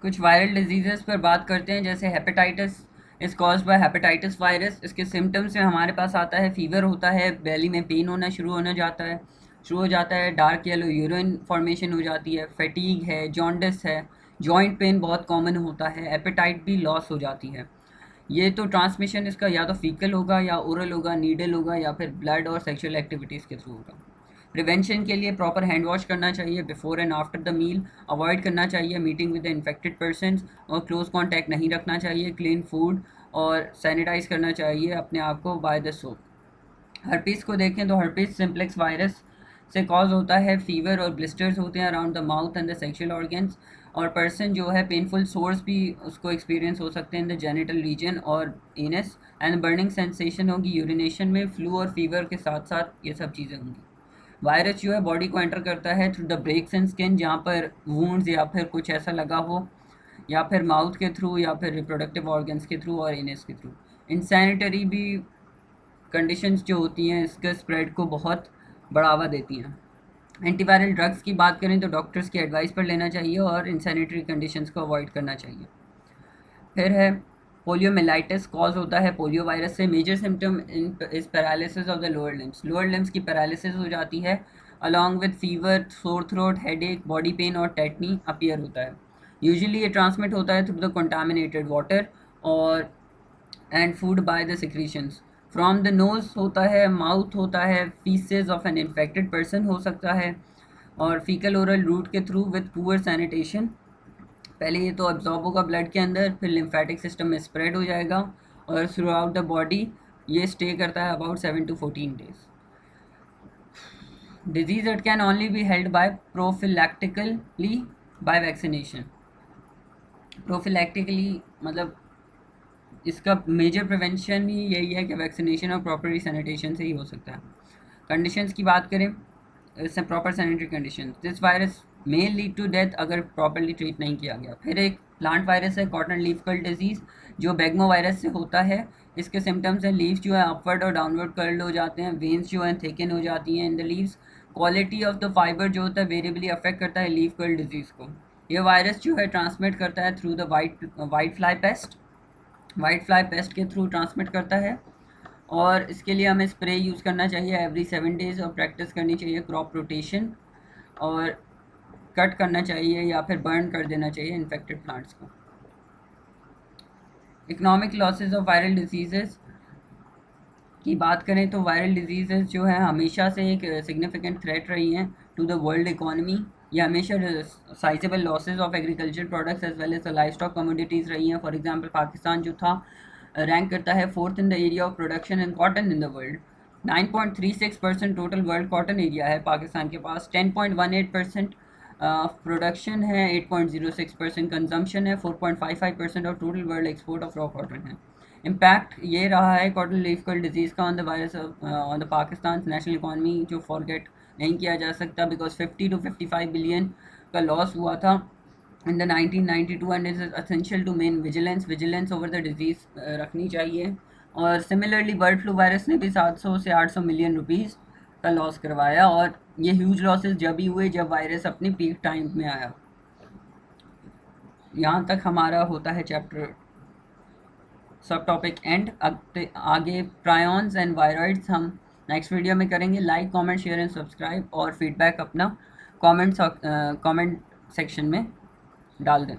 कुछ viral disease पर बात करते हैं, जैसे hepatitis is caused by hepatitis virus. इसके सिम्टम्स में हमारे पास आता है फीवर होता है, बेली में पेन होना शुरू हो जाता है, डार्क येलो यूरिन फॉर्मेशन हो जाती है, फैटीग है, जॉन्डिस है, जॉइंट पेन बहुत कॉमन होता है, एपेटाइट भी लॉस हो जाती है। ये तो ट्रांसमिशन इसका या तो फीकल होगा या ओरल होगा, नीडल होगा या फिर ब्लड और सेक्सुअल एक्टिविटीज़ के थ्रू होगा। प्रिवेंशन के लिए प्रॉपर हैंड वॉश करना चाहिए before and after the meal, avoid करना चाहिए meeting with the infected person और क्लोज कॉन्टैक्ट नहीं रखना चाहिए, क्लीन फूड और सैनिटाइज करना चाहिए अपने आप को बाय द सोप। हर्पीस को देखें तो हर्पीस सिम्प्लेक्स वायरस से कॉज होता है, फीवर और ब्लिस्टर्स होते हैं around the mouth and the sexual organs, और पर्सन जो है पेनफुल सोर्स भी उसको एक्सपीरियंस हो सकते हैं इन द जेनिटल रीजन और एनस, एंड बर्निंग सेंसेशन होगी यूरिनेशन में, फ्लू और फीवर के साथ साथ ये सब चीज़ें होंगी। वायरस जो है बॉडी को एंटर करता है through the breaks in skin, जहाँ पर वूंड्स या फिर कुछ ऐसा लगा हो, या फिर माउथ के थ्रू या फिर रिप्रोडक्टिव ऑर्गन्स के थ्रू और एनस के थ्रू। इनसैनिटरी भी कंडीशंस जो होती हैं इसके स्प्रेड को बहुत बढ़ावा देती हैं। एंटीवायरल ड्रग्स की बात करें तो डॉक्टर्स की एडवाइस पर लेना चाहिए और इनसैनिटरी कंडीशंस को अवॉइड करना चाहिए। फिर है पोलियोमिलाइटिस, कॉज होता है पोलियो वायरस से। Major symptom is paralysis of the lower limbs की पैरालिसिस हो जाती है, along with fever, sore throat, headache, body pain और टेटनी अपीयर होता है। यूजुअली ये ट्रांसमिट होता है थ्रू द कंटामिनेटेड वाटर और and food by the secretions. From the nose होता है, माउथ होता है, faeces of an infected person हो सकता है, और फीकल ओरल रूट के थ्रू विद पुअर सैनिटेशन। पहले ये तो एब्जॉर्ब होगा ब्लड के अंदर, फिर लिम्फेटिक सिस्टम में स्प्रेड हो जाएगा और थ्रू आउट द बॉडी ये स्टे करता है about 7 to 14 days। Disease it can only be held by prophylactically by vaccination. Prophylactically मतलब इसका मेजर प्रिवेंशन ही यही है कि वैक्सीनेशन और प्रॉपर सैनिटेशन से ही हो सकता है। कंडीशंस की बात करें, proper sanitary condition, this virus may lead to death अगर प्रॉपरली ट्रीट नहीं किया गया। फिर एक प्लांट वायरस है कॉटन लीफ कर्ल डिजीज़, जो बैगमो वायरस से होता है। इसके सिम्टम्स हैं लीव्स जो है अपवर्ड और डाउनवर्ड कर्ल्ड हो जाते हैं, वेन्स जो हैं थिकन हो जाती हैं in the leaves, quality of the fibre जो होता है वेरिएबली अफेक्ट करता है लीफ कर्ल डिजीज़ को। यह वायरस जो है ट्रांसमिट करता है through the white fly paste के थ्रू ट्रांसमिट करता है, और इसके लिए हमें स्प्रे यूज़ करना चाहिए एवरी 7 days और प्रैक्टिस करनी चाहिए क्रॉप रोटेशन, और कट करना चाहिए या फिर बर्न कर देना चाहिए इन्फेक्टेड प्लांट्स को। Economic losses of viral disease की बात करें तो वायरल डिजीज़ जो है हमेशा से एक सिग्निफिकेंट थ्रेट रही हैं टू द वर्ल्ड इकोनॉमी। ये हमेशा sizeable losses of agriculture products as well as livestock commodities रही हैं। फॉर एग्जांपल पाकिस्तान जो था रैंक करता है 4th in the area of production in cotton in the world. 9.36% total world cotton area है पाकिस्तान के पास, 10.18% प्रोडक्शन है, 8.06% कंजम्पशन है, 4.55% of total world export of raw cotton है। इम्पैक्ट ये रहा है कॉटन लीफ कर्ल डिजीज़ का on the virus on the Pakistan national economy, जो फॉरगेट नहीं किया जा सकता, बिकॉज 50 to 55 बिलियन का लॉस हुआ था in the 1992 and is essential to main vigilance over the disease रखनी चाहिए। और सिमिलरली बर्ड फ्लू वायरस ने भी 700 से 800 मिलियन रुपीज़ का लॉस करवाया, और ये ह्यूज लॉसेस जब ही हुए जब वायरस अपनी पीक टाइम में आया। यहाँ तक हमारा होता है चैप्टर सब टॉपिक एंड। आगे प्रायॉन्स एंड वायरॉइड्स हम नेक्स्ट वीडियो में करेंगे। Like, comment, share and subscribe, और फीडबैक अपना कमेंट सेक्शन में डाल दें।